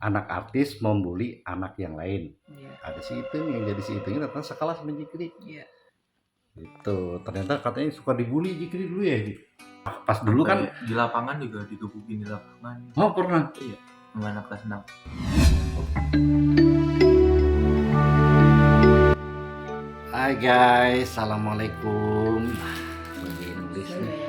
anak artis membuli anak yang lain. Iya. Ada si Itung yang jadi si Itungnya datang sekelas sama Jikri. Iya. Gitu. Ternyata katanya suka dibully Jikri dulu ya. Pas dulu kan di lapangan juga digebukin di lapangan. Oh pernah? Iya, sama anak kelas 6. Hai guys, assalamualaikum. Lagi nulis nih.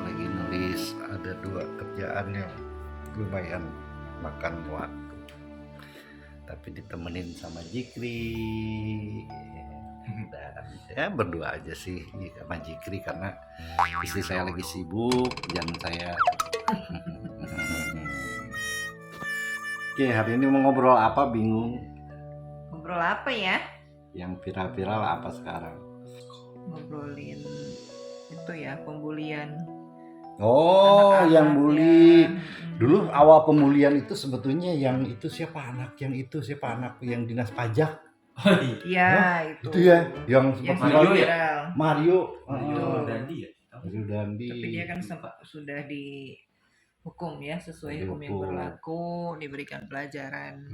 Lagi nulis ada 2 kerjaan yang lumayan makan waktu. Tapi ditemenin sama Jikri. Dan ya berdua aja sih sama Jikri karena istri saya lagi sibuk, jangan saya. Oke, hari ini mau ngobrol apa? Bingung. Ngobrol apa ya? Yang viral-viral apa sekarang? Ngobrolin itu ya, pembulian. Oh, anak-anak yang bully. ya. Dulu awal pemulihan itu sebetulnya yang itu siapa anak yang itu siapa anak yang dinas pajak. Iya, itu. Itu ya, yang Yang sempat Mario ya? viral. Mario. Mario Oh, Dandi ya? Mario Dandi. Tapi dia kan sudah dihukum ya, sesuai hukum yang Dihukum. berlaku, diberikan pelajaran.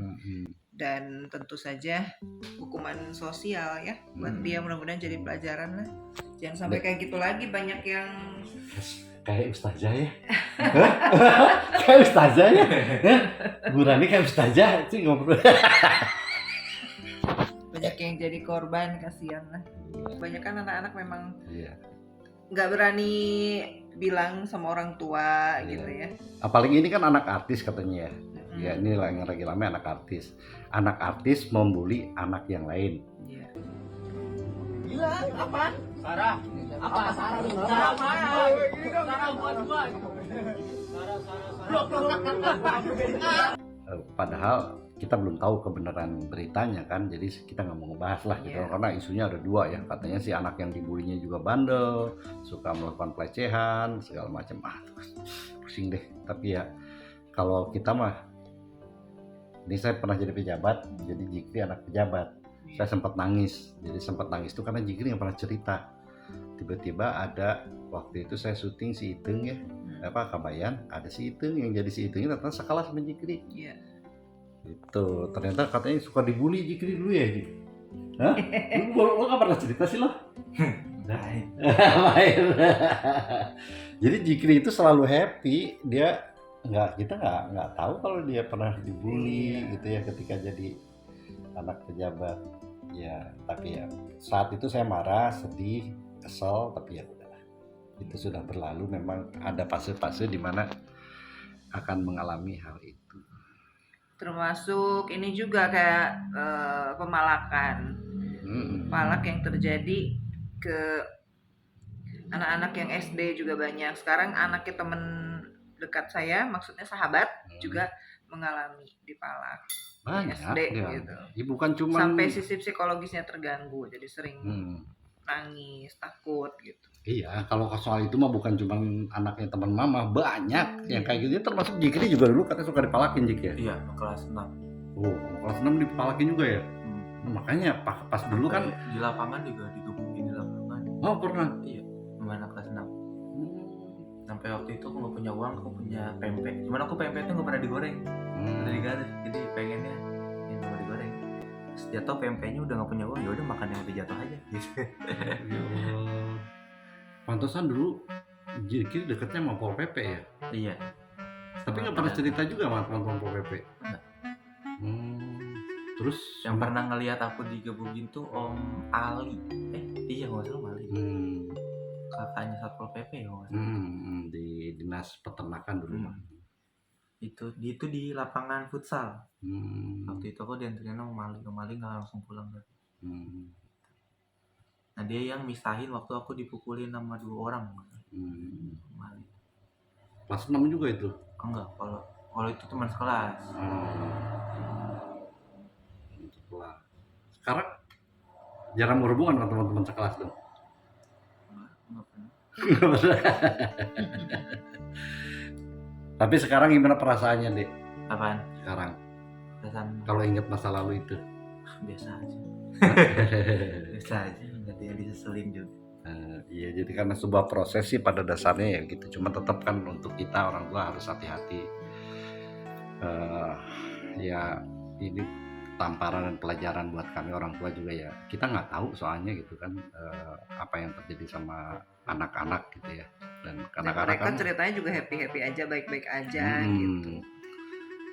Dan tentu saja hukuman sosial ya buat dia, mudah-mudahan jadi pelajaran lah. Jangan sampai kayak gitu lagi, banyak yang Kayak ustazah ya. Hah? Kayak ustazah ya. Hah? Bu Rani kayak ustazah sih ngobrol. banyak yang jadi korban, kasihan lah. Banyak kan anak-anak memang Iya. nggak berani bilang sama orang tua. Iya. Gitu ya. Apalagi ini kan anak artis katanya ya. Ya ini yang lagi rame anak artis. Anak artis membuli anak yang lain. Iya. Gila, apa? Sarah. Apa Sarah? Sarah mana? Sarah buat. Padahal kita belum tahu kebenaran beritanya kan, jadi kita nggak mau ngebahas lah gitu. Iya. Karena isunya ada 2 ya, katanya si anak yang dibulinya juga bandel, suka melakukan pelecehan segala macam. Pusing deh. Tapi ya kalau kita mah, ini saya pernah jadi pejabat, jadi Jikri anak pejabat. Saya sempat nangis. Jadi sempat nangis itu karena Jikri yang pernah cerita. Tiba-tiba ada waktu itu saya syuting si Itung ya, Kabayan, ada si Itung yang jadi si Itungnya datang sekelas sama Jikri. Iya. Itu ternyata katanya suka dibully Jikri dulu ya, Jik? Hah? Lo gak pernah cerita sih lo? Lain. Jadi Jikri itu selalu happy, dia kita nggak tahu kalau dia pernah dibully gitu ya ketika jadi anak pejabat. Ya, tapi ya saat itu saya marah, sedih, kesel, tapi ya udahlah. Itu sudah berlalu, memang ada fase-fase di mana akan mengalami hal itu. Termasuk ini juga kayak pemalakan. Palak yang terjadi ke anak-anak yang SD juga banyak. Sekarang anaknya temen dekat saya, maksudnya sahabat, juga mengalami dipalak. Banyak SD ya. gitu. Ya, bukan cuma Sampai sisi psikologisnya terganggu, jadi sering nangis, takut gitu. Iya, kalau soal itu mah bukan cuma anaknya teman mama, banyak yang kayak gitu. Termasuk Jikri juga dulu katanya suka dipalakin, Jik ya? Iya, kelas 6. Oh, kelas 6 dipalakin juga ya? Nah, makanya pas dulu kan Di lapangan juga digebukin di lapangan. oh pernah? Iya, sama anak kelas 6. Sampai waktu itu aku nggak punya uang, aku punya pempek. Cuman aku pempek itu nggak pernah digoreng, udah digaris. Jadi pengennya yang nggak digoreng. Terus jatuh pempeknya udah nggak punya uang, ya udah makan yang udah jatuh aja. Gitu. Pantesan dulu Jikri deketnya sama Pol PP ya? Iya. Tapi nggak pernah cerita juga sama teman-teman Pol PP? Nggak. Terus Yang pernah ngelihat aku digebukin tuh Om Ali. Iya nggak salah Om Ali. Kakaknya Satpol PP ya nggak salah. Di dinas peternakan dulu mah. Itu di lapangan futsal. Waktu itu aku dianterin sama Mali nggak langsung pulang kan. Nah dia yang misahin waktu aku dipukulin sama 2 orang. Mali. Kelas 6 juga itu? Enggak, kalau itu teman sekelas. Sekarang jarang berhubungan sama teman-teman sekelas dong? Enggak pernah. Tapi sekarang gimana perasaannya, Dek? Apaan? Sekarang Perasaan kalau ingat masa lalu itu? biasa aja. Biasa aja, nggak ada yang diseselin juga. Iya, jadi karena sebuah proses sih pada dasarnya ya gitu. Cuma tetap kan untuk kita orang tua harus hati-hati. ya ini tamparan dan pelajaran buat kami orang tua juga ya. Kita nggak tahu soalnya gitu kan apa yang terjadi sama anak-anak gitu ya. Dan Dan kadang-kadang mereka kan ceritanya juga happy aja, baik-baik aja gitu.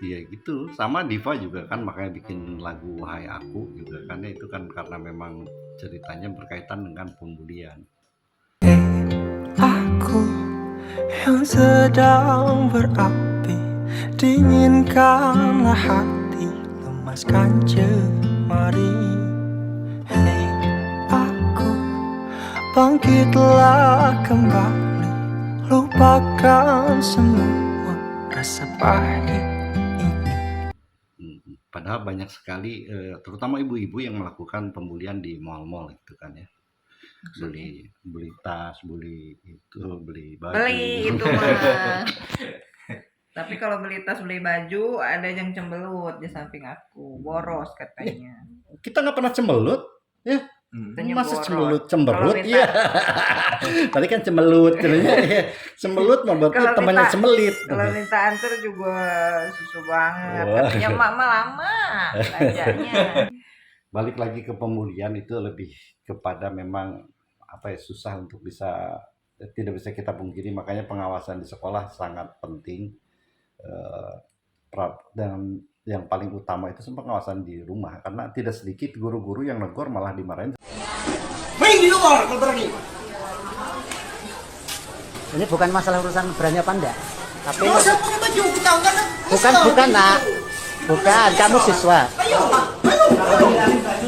iya gitu. Sama Diva juga kan makanya bikin lagu Wahai Aku juga kan ya, itu kan karena memang ceritanya berkaitan dengan pembulian. Aku yang sedang berapi, dinginkanlah hati, lemaskan jemari. Hei aku, bangkitlah kembali, lupakan semua rasa pahit ini. Padahal banyak sekali terutama ibu-ibu yang melakukan pembulian di mal-mal gitu kan ya. Beli tas, beli itu, beli baju. Beli itu mah. Tapi kalau beli tas, beli baju, ada yang cembelut di samping aku, boros katanya. Kita nggak pernah cembelut ya. Katanya Masa boros. cemberut Kalau ya. Tadi kan cemelut katanya. Cembelut mah berarti Kalau temannya minta- cemelit. Kalau minta antar juga susu banget. Wah. Katanya mama lama belanjanya. Balik lagi ke pembulian itu lebih kepada memang apa ya, susah untuk tidak bisa kita pungkiri, makanya pengawasan di sekolah sangat penting. Dan yang paling utama itu pengawasan di rumah, karena tidak sedikit guru-guru yang negor malah dimarahin. Main di luar kalau berani. Ini bukan masalah urusan berani apa enggak, tapi Kalau saya pakai baju kita kan. bukan nak, bukan, kamu siswa. Ayo.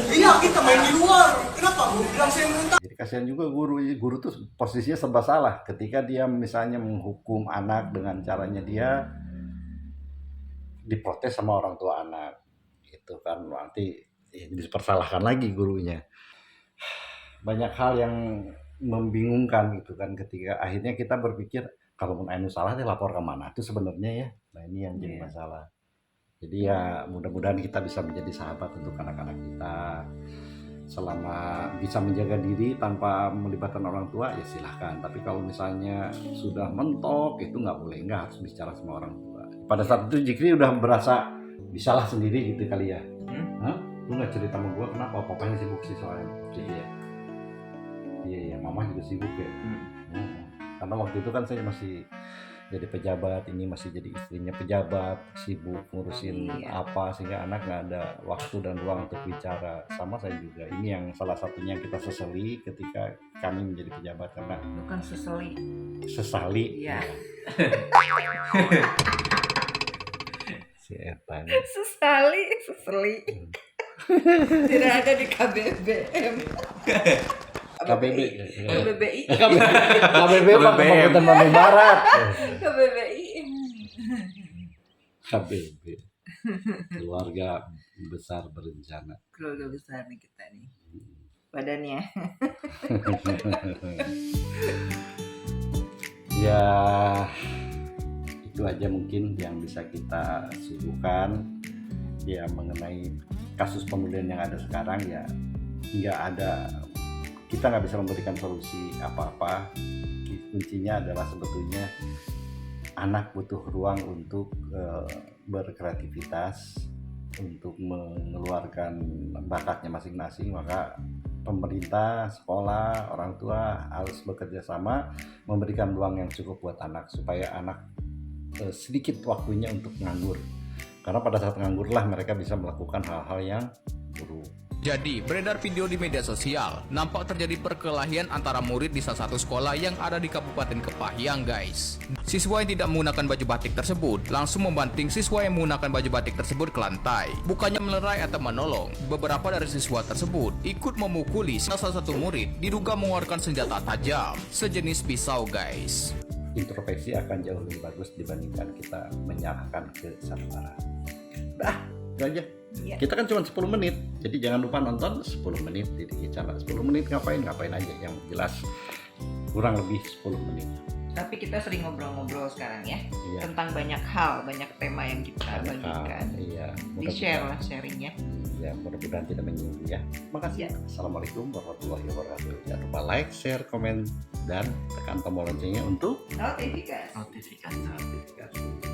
Iya, kita main di luar. Kenapa? Guru bilang saya minta. Jadi kasihan juga guru tuh posisinya serba salah ketika dia misalnya menghukum anak dengan caranya dia diprotes sama orang tua anak, itu kan nanti ya, dipersalahkan lagi gurunya. Banyak hal yang membingungkan gitu kan, ketika akhirnya kita berpikir kalau pun Ainu salah dia lapor kemana itu sebenarnya ya. Nah ini yang jadi masalah. Jadi ya mudah-mudahan kita bisa menjadi sahabat untuk anak-anak kita. Selama bisa menjaga diri tanpa melibatkan orang tua ya silahkan. Tapi kalau misalnya sudah mentok itu nggak boleh, nggak harus bicara sama orang tua. Pada saat itu Jikri udah berasa bisalah sendiri gitu kali ya. Hah? Lu nggak cerita sama gue kenapa? Papanya sibuk sih soalnya. Jadi ya. Iya, mama juga sibuk ya. Karena waktu itu kan saya masih jadi pejabat, ini masih jadi istrinya pejabat, sibuk ngurusin apa sehingga anak nggak ada waktu dan ruang untuk bicara. Sama saya juga, ini yang salah satunya yang kita sesali ketika kami menjadi pejabat, karena Bukan sesali. sesali Iya. si Etan. Sesali. Tidak ada di KBBM. KBB KBBI. KBB Pak Kabupaten Bandung Barat. KBBI. KBB Keluarga Besar Berencana. Keluarga besar nih kita nih. Badannya. Ya itu aja mungkin yang bisa kita suguhkan ya mengenai kasus pembulian yang ada sekarang. Ya nggak ada, kita nggak bisa memberikan solusi apa-apa. Kuncinya adalah sebetulnya anak butuh ruang untuk berkreativitas, untuk mengeluarkan bakatnya masing-masing. Maka pemerintah, sekolah, orang tua harus bekerja sama memberikan ruang yang cukup buat anak, supaya anak sedikit waktunya untuk nganggur, karena pada saat nganggurlah mereka bisa melakukan hal-hal yang buruk. Jadi, beredar video di media sosial, nampak terjadi perkelahian antara murid di salah satu sekolah yang ada di Kabupaten Kepahyang, guys. Siswa yang tidak menggunakan baju batik tersebut langsung membanting siswa yang menggunakan baju batik tersebut ke lantai. Bukannya melerai atau menolong, beberapa dari siswa tersebut ikut memukuli salah satu murid, diduga mengeluarkan senjata tajam, sejenis pisau, guys. Introspeksi akan jauh lebih bagus dibandingkan kita menyalahkan ke satu arah. Itu aja. Iya. Kita kan cuma 10 menit, jadi jangan lupa nonton 10 menit di channel. 10 menit ngapain aja, yang jelas kurang lebih 10 menit. Tapi kita sering ngobrol-ngobrol sekarang ya. Iya. Tentang banyak hal, banyak tema yang kita bagikan. Iya, Di share lah sharingnya. Ya, mudah-mudahan tidak menyinggung ya. Makasih. Ya. Assalamualaikum warahmatullahi wabarakatuh. Jangan lupa like, share, komen, dan tekan tombol loncengnya untuk Notifikasi. Notifikasi. notifikasi.